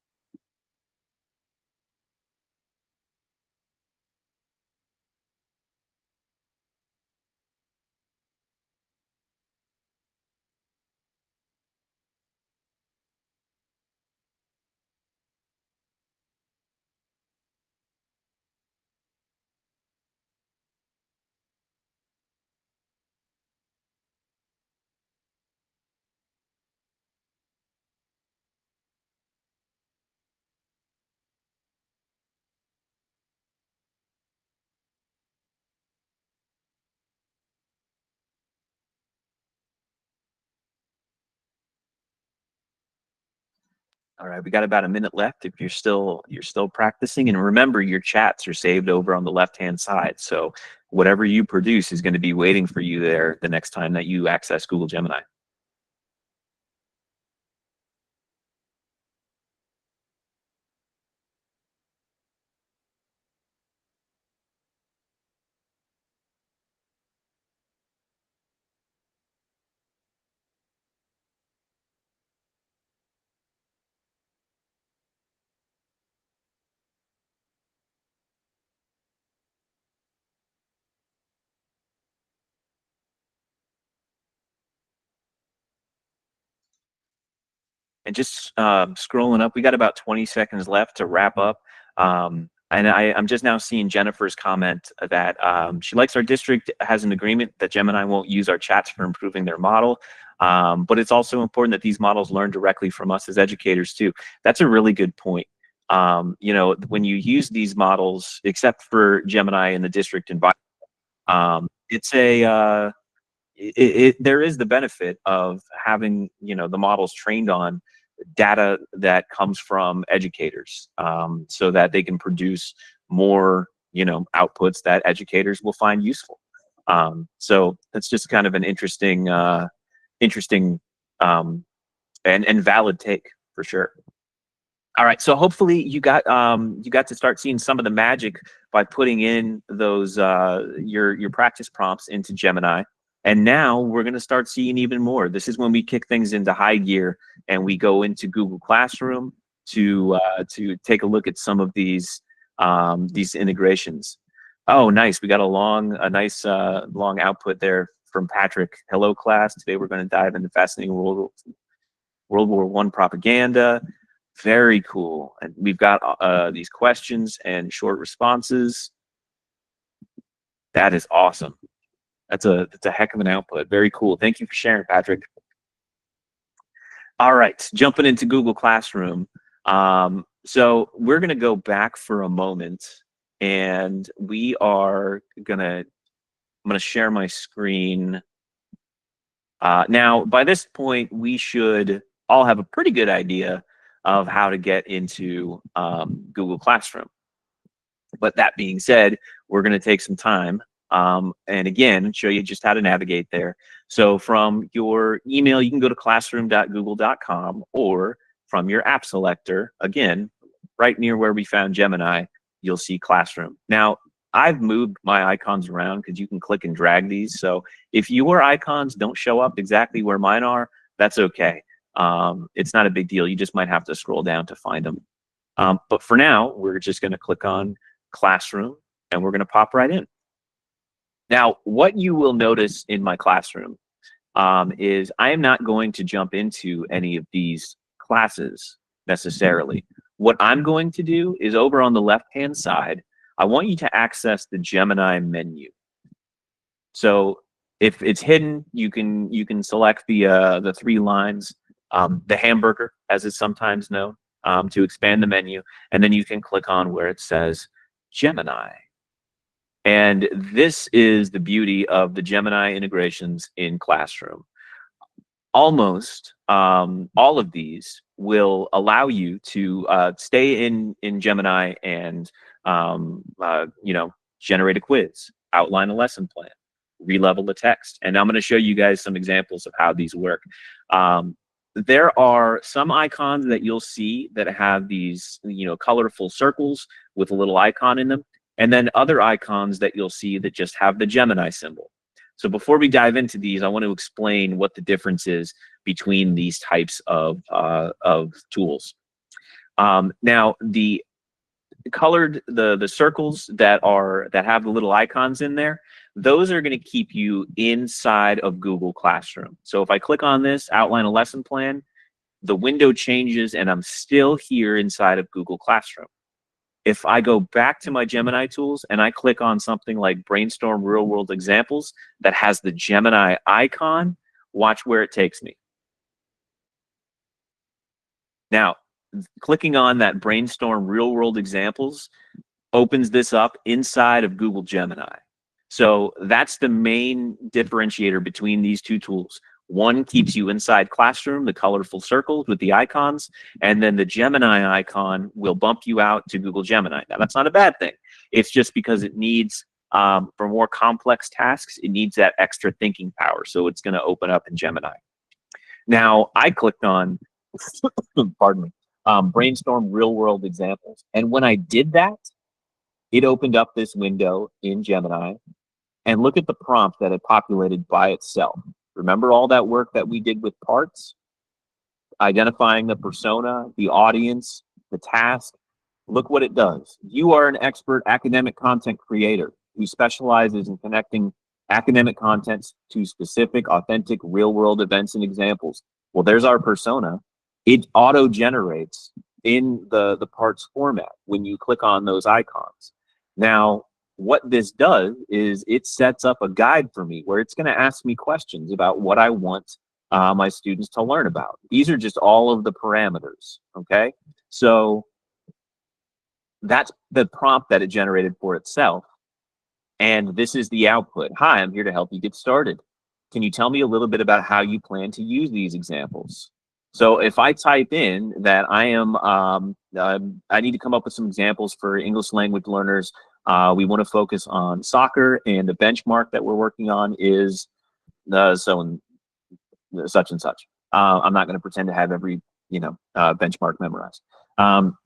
A: All right, we got about a minute left. If you're still practicing, and remember your chats are saved over on the left-hand side. So whatever you produce is going to be waiting for you there the next time that you access Google Gemini. And just scrolling up, we got about 20 seconds left to wrap up. And I'm just now seeing Jennifer's comment that she likes our district has an agreement that Gemini won't use our chats for improving their model. But it's also important that these models learn directly from us as educators too. That's a really good point. You know, when you use these models, except for Gemini in the district environment, it's a there is the benefit of having, you know, the models trained on data that comes from educators, so that they can produce more, you know, outputs that educators will find useful. So that's just kind of an interesting, interesting and valid take for sure. All right, so hopefully you got to start seeing some of the magic by putting in those your practice prompts into Gemini. And now we're going to start seeing even more. This is when we kick things into high gear and we go into Google Classroom to take a look at some of these integrations. Oh, nice. We got a nice long output there from Patrick. Hello, class. Today we're going to dive into fascinating World War I propaganda. Very cool. And we've got these questions and short responses. That is awesome. That's a heck of an output. Very cool. Thank you for sharing, Patrick. All right, jumping into Google Classroom. So we're going to go back for a moment, and I'm going to share my screen. Now, by this point, we should all have a pretty good idea of how to get into Google Classroom. But that being said, we're going to take some time and again, show you just how to navigate there. So from your email, you can go to classroom.google.com, or from your app selector, again, right near where we found Gemini, you'll see Classroom. Now, I've moved my icons around because you can click and drag these. So if your icons don't show up exactly where mine are, that's okay. It's not a big deal. You just might have to scroll down to find them. But for now, we're just going to click on Classroom, and we're going to pop right in. Now, what you will notice in my Classroom is I am not going to jump into any of these classes necessarily. What I'm going to do is over on the left-hand side, I want you to access the Gemini menu. So if it's hidden, you can select the 3 lines, the hamburger, as it's sometimes known, to expand the menu, and then you can click on where it says Gemini. And this is the beauty of the Gemini integrations in Classroom. Almost all of these will allow you to stay in Gemini and you know, generate a quiz, outline a lesson plan, relevel the text. And I'm going to show you guys some examples of how these work. There are some icons that you'll see that have these, you know, colorful circles with a little icon in them. And then other icons that you'll see that just have the Gemini symbol. So before we dive into these, I want to explain what the difference is between these types of tools. Now, the colored, the circles that have the little icons in there, those are going to keep you inside of Google Classroom. So if I click on this, outline a lesson plan, the window changes and I'm still here inside of Google Classroom. If I go back to my Gemini tools and I click on something like Brainstorm Real World Examples that has the Gemini icon, watch where it takes me. Now, clicking on that Brainstorm Real World Examples opens this up inside of Google Gemini. So that's the main differentiator between these two tools. One keeps you inside Classroom, the colorful circles with the icons, and then the Gemini icon will bump you out to Google Gemini. Now, that's not a bad thing. It's just because it needs, for more complex tasks, it needs that extra thinking power. So it's going to open up in Gemini. Now, I clicked on, pardon me, brainstorm real world examples. And when I did that, it opened up this window in Gemini. And look at the prompt that it populated by itself. Remember all that work that we did with parts? Identifying the persona, the audience, the task. Look what it does. You are an expert academic content creator who specializes in connecting academic content to specific, authentic, real-world events and examples. Well, there's our persona. It auto-generates in the parts format when you click on those icons. Now, what this does is it sets up a guide for me where it's going to ask me questions about what I want my students to learn about. These are just all of the parameters, okay? So that's the prompt that it generated for itself. And this is the output. Hi, I'm here to help you get started. Can you tell me a little bit about how you plan to use these examples? So if I type in that I need to come up with some examples for English language learners, we want to focus on soccer, and the benchmark that we're working on is such and such. I'm not going to pretend to have every benchmark memorized.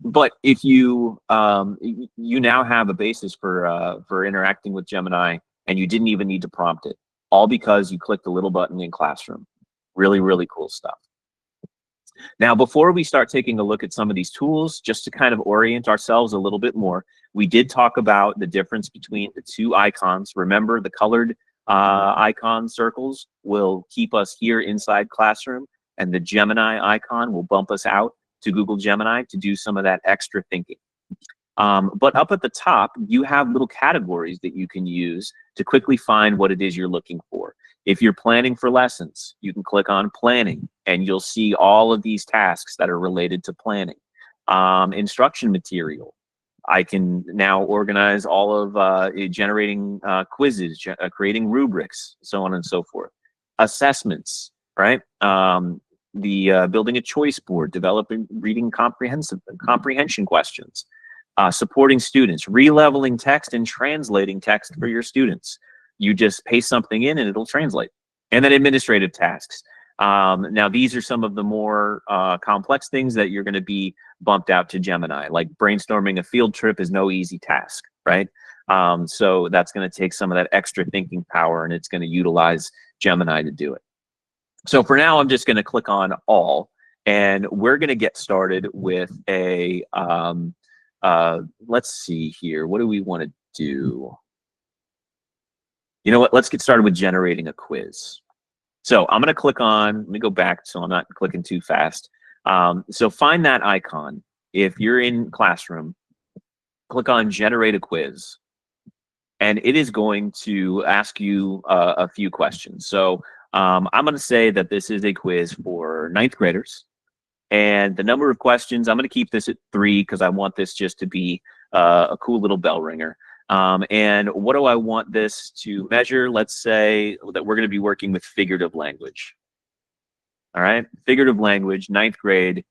A: But if you now have a basis for interacting with Gemini, and you didn't even need to prompt it, all because you clicked the little button in Classroom. Really, really cool stuff. Now, before we start taking a look at some of these tools, just to kind of orient ourselves a little bit more, we did talk about the difference between the two icons. Remember, the colored icon circles will keep us here inside Classroom, and the Gemini icon will bump us out to Google Gemini to do some of that extra thinking. But up at the top, you have little categories that you can use to quickly find what it is you're looking for. If you're planning for lessons, you can click on Planning, and you'll see all of these tasks that are related to planning. Instruction material. I can now organize all of generating quizzes, creating rubrics, so on and so forth. Assessments, right? Building a choice board, developing reading comprehension questions, supporting students, releveling text and translating text for your students. You just paste something in and it'll translate. And then administrative tasks. Now, these are some of the more complex things that you're going to be bumped out to Gemini, like brainstorming a field trip is no easy task, right? So that's going to take some of that extra thinking power, and it's going to utilize Gemini to do it. So for now, I'm just going to click on All, and we're going to get started with a, let's see here. What do we want to do? You know what? Let's get started with generating a quiz. So I'm going to click on, let me go back so I'm not clicking too fast. So find that icon. If you're in Classroom, click on Generate a Quiz. And it is going to ask you a few questions. So I'm going to say that this is a quiz for 9th graders. And the number of questions, I'm going to keep this at 3 because I want this just to be a cool little bell ringer. And what do I want this to measure? Let's say that we're going to be working with figurative language. All right, figurative language, 9th grade,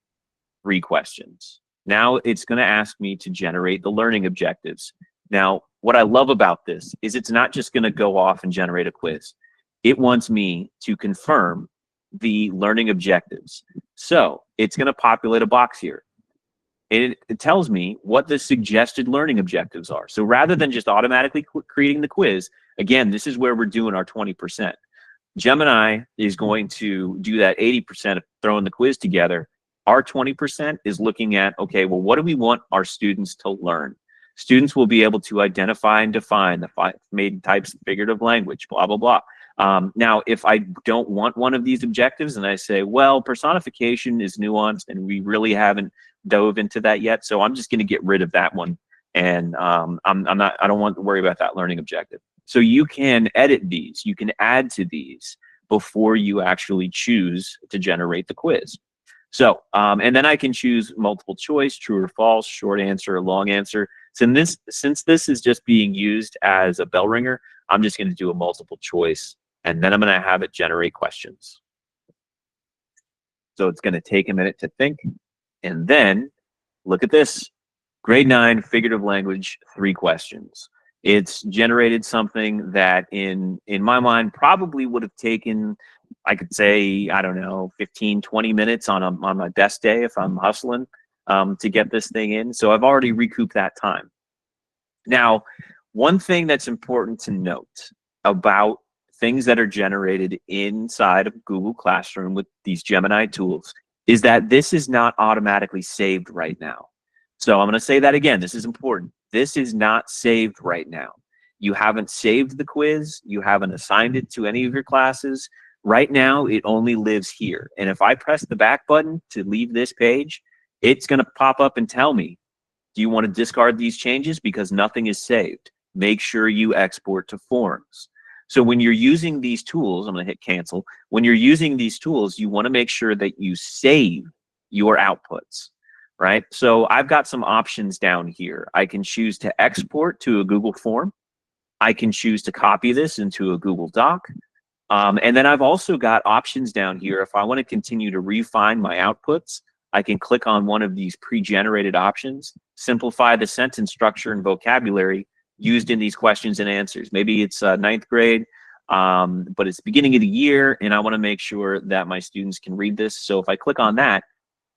A: 3 questions. Now it's going to ask me to generate the learning objectives. Now, what I love about this is it's not just going to go off and generate a quiz. It wants me to confirm the learning objectives. So it's going to populate a box here. It tells me what the suggested learning objectives are. So rather than just automatically creating the quiz, again, this is where we're doing our 20%. Gemini is going to do that 80% of throwing the quiz together. Our 20% is looking at, okay, well, what do we want our students to learn? Students will be able to identify and define the 5 main types of figurative language, blah, blah, blah. Now, if I don't want one of these objectives and I say, well, personification is nuanced and we really haven't dove into that yet, so I'm just going to get rid of that one, and I don't want to worry about that learning objective. So you can edit these, you can add to these before you actually choose to generate the quiz. So and then I can choose multiple choice, true or false, short answer, long answer. So since this is just being used as a bell ringer, I'm just going to do a multiple choice, and then I'm going to have it generate questions. So it's going to take a minute to think. And then look at this. Grade 9 figurative language, 3 questions. It's generated something that in my mind probably would have taken, I could say, I don't know, 15, 20 minutes on my best day if I'm hustling to get this thing in. So I've already recouped that time. Now, one thing that's important to note about things that are generated inside of Google Classroom with these Gemini tools is that this is not automatically saved right now. So I'm going to say that again. This is important. This is not saved right now. You haven't saved the quiz. You haven't assigned it to any of your classes. Right now, it only lives here. And if I press the back button to leave this page, it's going to pop up and tell me, do you want to discard these changes? Because nothing is saved. Make sure you export to forms. So when you're using these tools, I'm going to hit cancel. When you're using these tools, you want to make sure that you save your outputs, right? So I've got some options down here. I can choose to export to a Google form. I can choose to copy this into a Google Doc. And then I've also got options down here. If I want to continue to refine my outputs, I can click on one of these pre-generated options, simplify the sentence structure and vocabulary used in these questions and answers. Maybe it's 9th grade, but it's the beginning of the year, and I want to make sure that my students can read this. So if I click on that,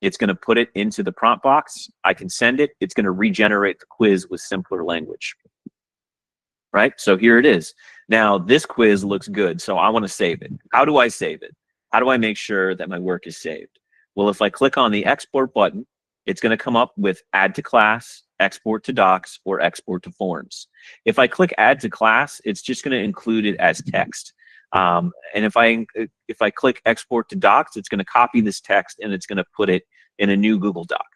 A: it's going to put it into the prompt box. I can send it. It's going to regenerate the quiz with simpler language. Right? So here it is. Now, this quiz looks good, so I want to save it. How do I save it? How do I make sure that my work is saved? Well, if I click on the export button, it's going to come up with add to class, export to docs, or export to forms. If I click add to class, it's just going to include it as text. And if I click export to docs, it's going to copy this text and it's going to put it in a new Google Doc.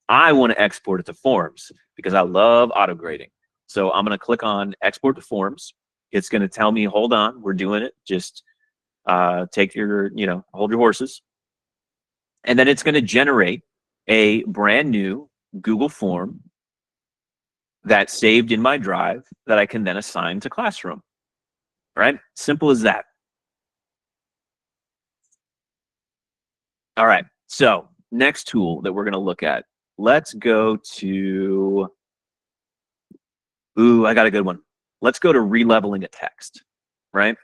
A: I want to export it to forms because I love auto grading. So I'm going to click on export to forms. It's going to tell me, hold on, we're doing it. Just take your, hold your horses. And then it's going to generate a brand new Google form that's saved in my drive that I can then assign to Classroom. Right? Simple as that. All right. So next tool that we're going to look at. Let's go to, I got a good one. Let's go to releveling a text, right?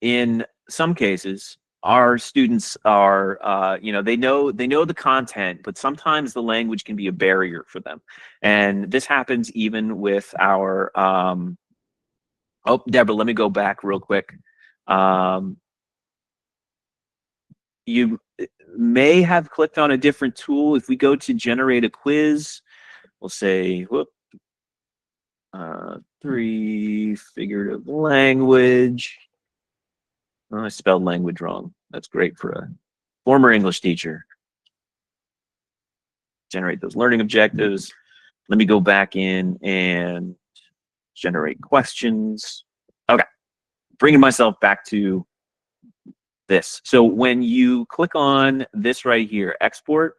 A: In some cases, our students are, they know the content, but sometimes the language can be a barrier for them. And this happens even with our, oh, Deborah, let me go back real quick. You may have clicked on a different tool. If we go to generate a quiz, we'll say, 3 figurative language. Oh, I spelled language wrong. That's great for a former English teacher. Generate those learning objectives. Let me go back in and generate questions. Okay, bringing myself back to this. So when you click on this right here, export,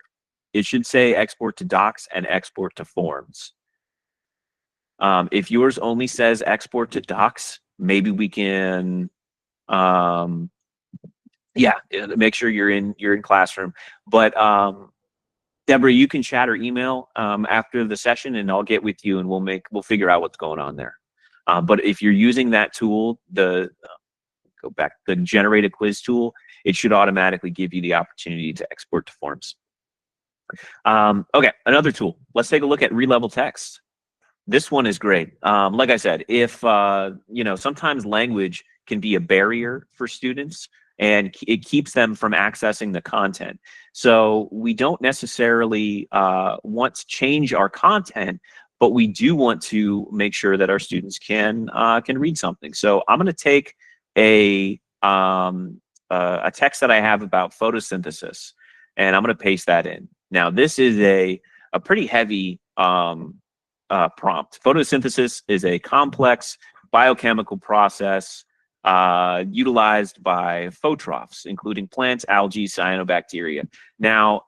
A: it should say export to docs and export to forms. If yours only says export to docs, maybe we can, make sure you're in Classroom. But Deborah, you can chat or email after the session, and I'll get with you, and we'll figure out what's going on there. But if you're using that tool, the generated quiz tool, it should automatically give you the opportunity to export to forms. Okay, another tool. Let's take a look at relevel text. This one is great. Like I said, if sometimes language can be a barrier for students, and it keeps them from accessing the content. So we don't necessarily want to change our content, but we do want to make sure that our students can read something. So I'm going to take a text that I have about photosynthesis, and I'm going to paste that in. Now, this is a pretty heavy prompt. Photosynthesis is a complex biochemical process utilized by phototrophs, including plants, algae, cyanobacteria. Now,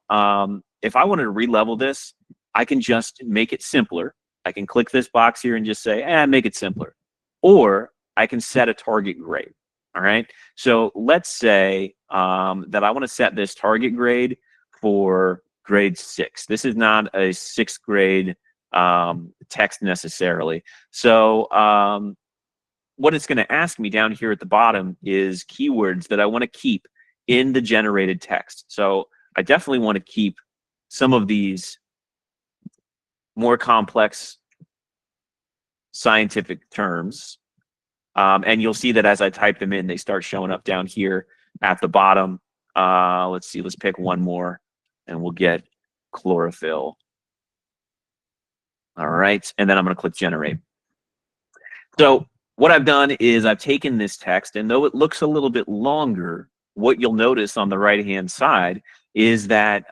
A: if I wanted to relevel this, I can just make it simpler. I can click this box here and just say, make it simpler. Or I can set a target grade. All right. So let's say that I want to set this target grade for grade 6. This is not a 6th grade text necessarily. So what it's going to ask me down here at the bottom is keywords that I want to keep in the generated text. So I definitely want to keep some of these more complex scientific terms. And you'll see that as I type them in, they start showing up down here at the bottom. Let's see, let's pick one more and we'll get chlorophyll. All right, and then I'm going to click generate. So what I've done is I've taken this text, and though it looks a little bit longer, what you'll notice on the right-hand side is that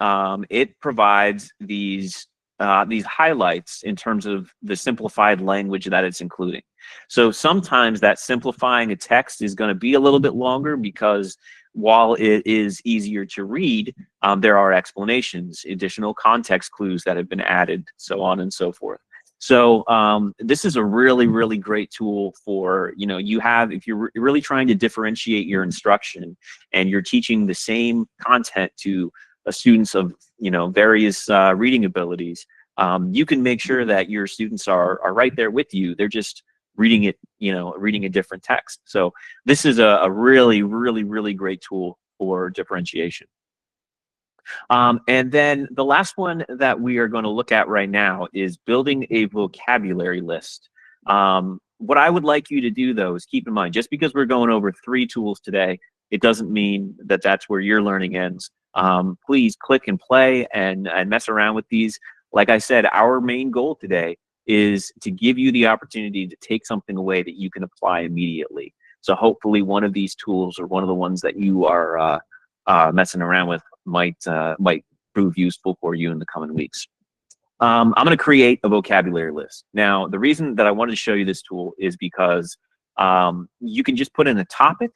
A: it provides these highlights in terms of the simplified language that it's including. So sometimes that simplifying a text is going to be a little bit longer because while it is easier to read, there are explanations, additional context clues that have been added, so on and so forth. So this is a really, really great tool for, if you're really trying to differentiate your instruction and you're teaching the same content to students of, various reading abilities, you can make sure that your students are right there with you. They're just reading it, reading a different text. So this is a really, really, really great tool for differentiation. And then the last one that we are going to look at right now is building a vocabulary list. What I would like you to do, though, is keep in mind, just because we're going over 3 tools today, it doesn't mean that that's where your learning ends. Please click and play and mess around with these. Like I said, our main goal today is to give you the opportunity to take something away that you can apply immediately. So hopefully one of these tools or one of the ones that you are messing around with might prove useful for you in the coming weeks. I'm going to create a vocabulary list. Now, the reason that I wanted to show you this tool is because you can just put in a topic,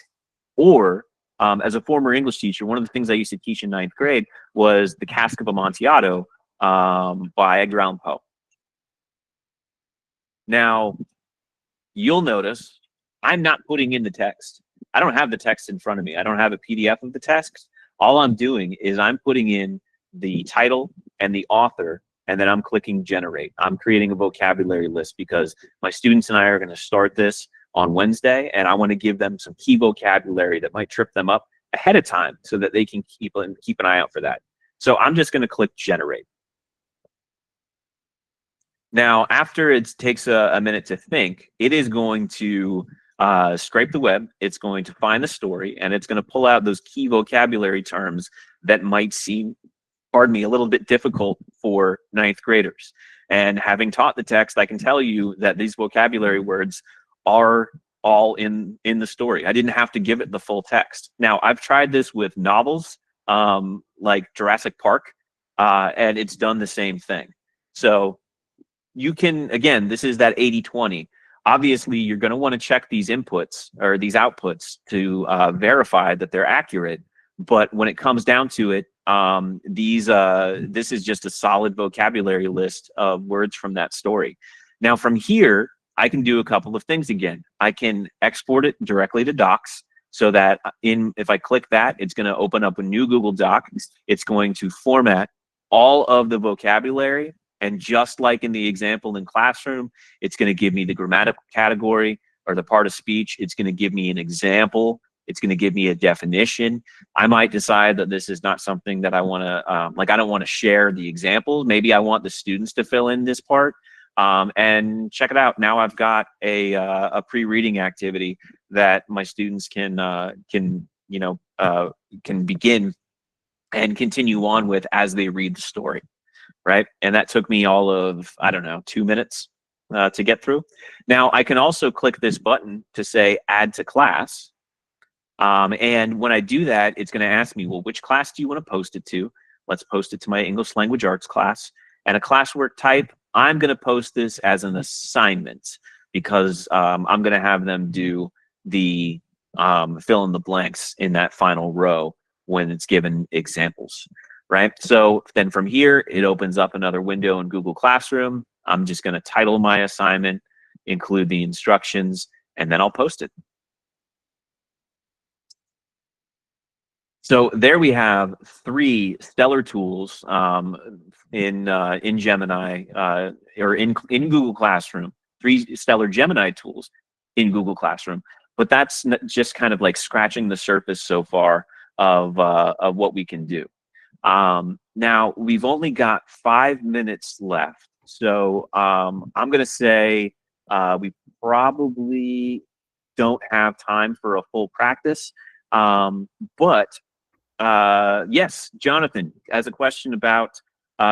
A: or as a former English teacher, one of the things I used to teach in 9th grade was The Cask of Amontillado by Edgar Allan Poe. Now, you'll notice I'm not putting in the text. I don't have the text in front of me. I don't have a PDF of the text. All I'm doing is I'm putting in the title and the author, and then I'm clicking generate. I'm creating a vocabulary list because my students and I are going to start this on Wednesday, and I want to give them some key vocabulary that might trip them up ahead of time so that they can keep an eye out for that. So I'm just going to click generate. Now, after it takes a minute to think, it is going to scrape the web, it's going to find the story, and it's going to pull out those key vocabulary terms that might seem, pardon me, a little bit difficult for 9th graders. And having taught the text, I can tell you that these vocabulary words are all in the story. I didn't have to give it the full text. Now, I've tried this with novels like Jurassic Park, and it's done the same thing. So you can, again, this is that 80-20. Obviously, you're going to want to check these inputs or these outputs to verify that they're accurate. But when it comes down to it, this is just a solid vocabulary list of words from that story. Now, from here, I can do a couple of things again. I can export it directly to Docs so that if I click that, it's going to open up a new Google Doc. It's going to format all of the vocabulary. And just like in the example in classroom, it's going to give me the grammatical category or the part of speech. It's going to give me an example. It's going to give me a definition. I might decide that this is not something that I want to, I don't want to share the example. Maybe I want the students to fill in this part. And check it out. Now I've got a pre-reading activity that my students can begin and continue on with as they read the story. Right? And that took me all of, 2 minutes to get through. Now, I can also click this button to say add to class. And when I do that, it's going to ask me, well, which class do you want to post it to? Let's post it to my English Language Arts class. And a classwork type, I'm going to post this as an assignment because I'm going to have them do the fill in the blanks in that final row when it's given examples. Right? So then from here, it opens up another window in Google Classroom. I'm just going to title my assignment, include the instructions, and then I'll post it. So there we have 3 stellar tools in Gemini or in Google Classroom. 3 stellar Gemini tools in Google Classroom. But that's just kind of like scratching the surface so far of what we can do. Now we've only got 5 minutes left, so I'm going to say we probably don't have time for a full practice, but yes, Jonathan has a question about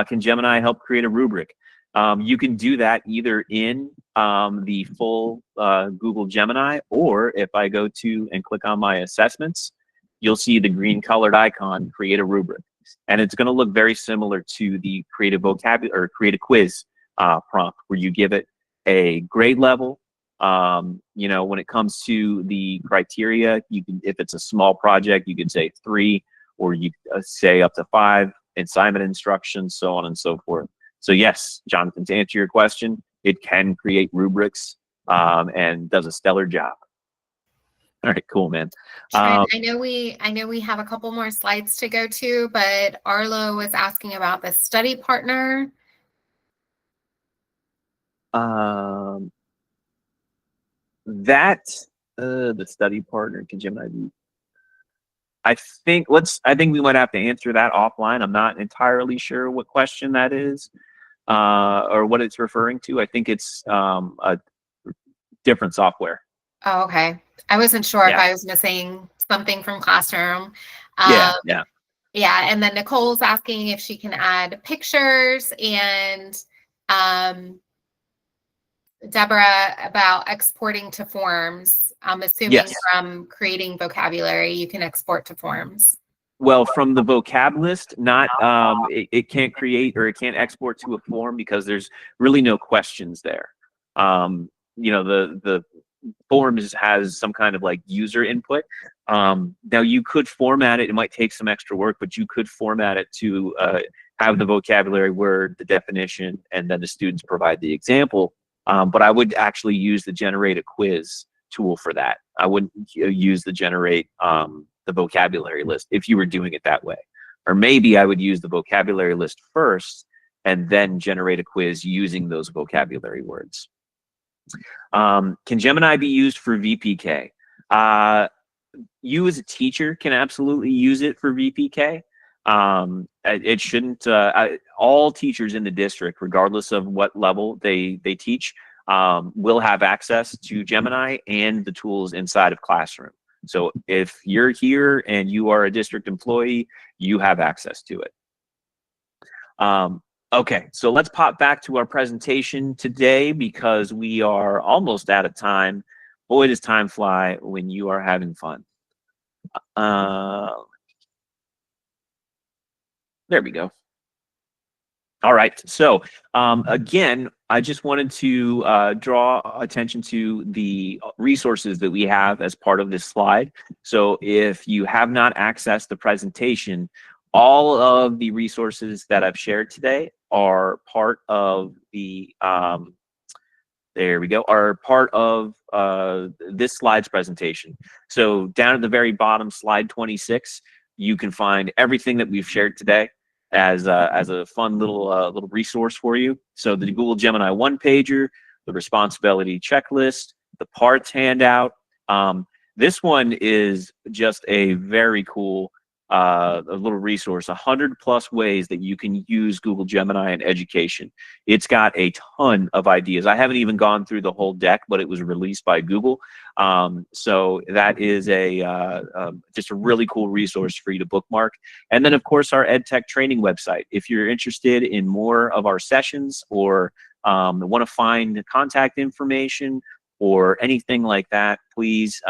A: can Gemini help create a rubric? You can do that either in the full Google Gemini, or if I go to and click on my assessments, you'll see the green colored icon, create a rubric. And it's going to look very similar to the create a vocabulary or create a quiz prompt, where you give it a grade level. You know, when it comes to the criteria, you can, if it's a small project, you can say 3, or you say up to 5, assignment instructions, so on and so forth. So yes, Jonathan, to answer your question, it can create rubrics and does a stellar job. All right, cool, man.
B: I know we have a couple more slides to go to, but Arlo was asking about the study partner.
A: The study partner, can Gemini be? I think we might have to answer that offline. I'm not entirely sure what question that is or what it's referring to. I think it's a different software.
B: Oh, okay. I wasn't sure if I was missing something from Classroom.
A: Yeah.
B: Yeah, and then Nicole's asking if she can add pictures, and Deborah about exporting to forms. I'm assuming from creating vocabulary, you can export to forms.
A: Well, from the vocab list, not it can't create or it can't export to a form because there's really no questions there. You know, the forms has some kind of like user input. Now you could format it. It might take some extra work, but you could format it to have the vocabulary word, the definition, and then the students provide the example. But I would actually use the generate a quiz tool for that. I wouldn't use the generate the vocabulary list if you were doing it that way. Or maybe I would use the vocabulary list first and then generate a quiz using those vocabulary words. Can Gemini be used for VPK? You as a teacher can absolutely use it for VPK. It shouldn't, all teachers in the district, regardless of what level they teach, will have access to Gemini and the tools inside of Classroom. So if you're here and you are a district employee, you have access to it. Okay, so let's pop back to our presentation today because we are almost out of time. Boy, does time fly when you are having fun. There we go. All right, so again, I just wanted to draw attention to the resources that we have as part of this slide. So if you have not accessed the presentation, all of the resources that I've shared today are part of the, there we go, are part of this slide's presentation. So down at the very bottom, slide 26, you can find everything that we've shared today as a fun little resource for you. So the Google Gemini one-pager, the responsibility checklist, the parts handout. This one is just a very cool a little resource, 100+ ways that you can use Google Gemini in education. It's got a ton of ideas. I haven't even gone through the whole deck, but it was released by Google. So that is just a really cool resource for you to bookmark. And then, of course, our EdTech training website. If you're interested in more of our sessions or want to find contact information or anything like that, please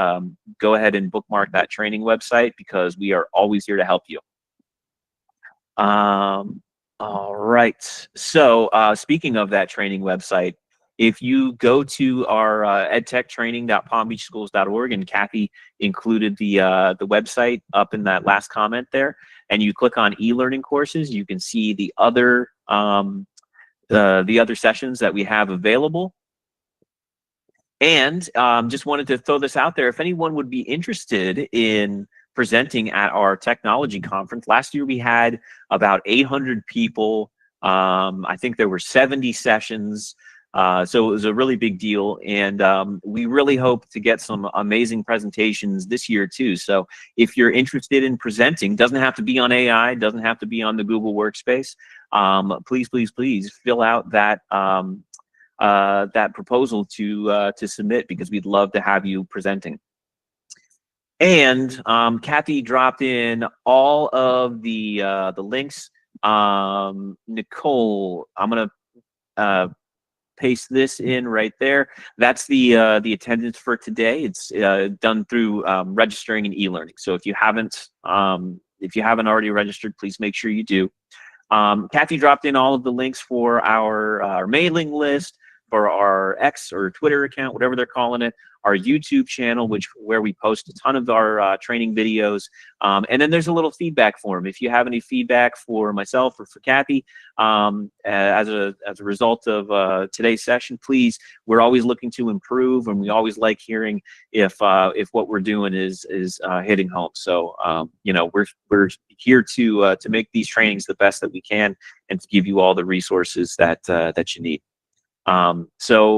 A: go ahead and bookmark that training website because we are always here to help you. All right. So speaking of that training website, if you go to our edtechtraining.palmbeachschools.org, and Kathy included the website up in that last comment there, and you click on e-learning courses, you can see the other sessions that we have available. And just wanted to throw this out there. If anyone would be interested in presenting at our technology conference. Last year we had about 800 people. I think there were 70 sessions. So it was a really big deal, and we really hope to get some amazing presentations this year too. So if you're interested in presenting, doesn't have to be on AI, doesn't have to be on the Google Workspace. Please fill out that that proposal to submit, because we'd love to have you presenting. And Kathy dropped in all of the links. Nicole, I'm gonna paste this in right there. That's the attendance for today. It's done through registering in e-learning. So if you haven't already registered, please make sure you do. Kathy dropped in all of the links for our mailing list, for our X or Twitter account, whatever they're calling it, our YouTube channel, where we post a ton of our training videos, and then there's a little feedback form. If you have any feedback for myself or for Kathy as a result of today's session, please. We're always looking to improve, and we always like hearing if what we're doing is hitting home. So you know, we're here to make these trainings the best that we can, and to give you all the resources that that you need. So